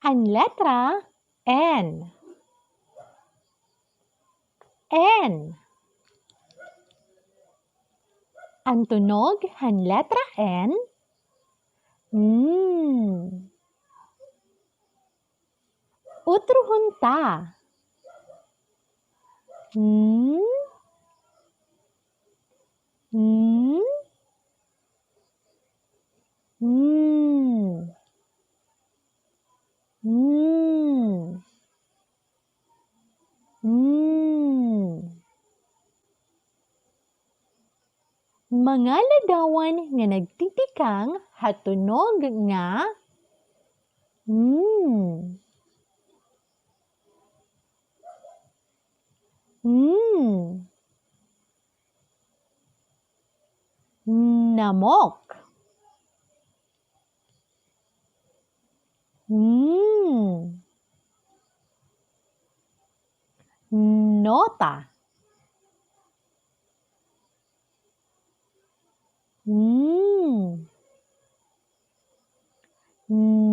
Ang letra N. N. Ang tunog ng letra N. Utruhon ta. Mga ladawan nga nagtitikang hatunog nga namok. Nota.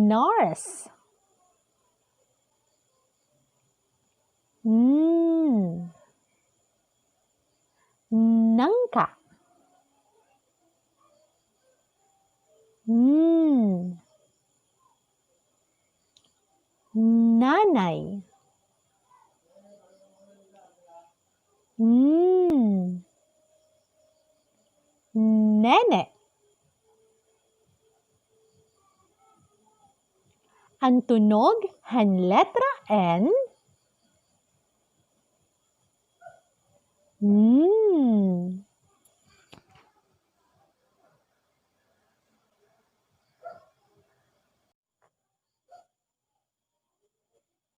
Nurse. Nangka. Nanay. Nene. Ang tunog ng letra N.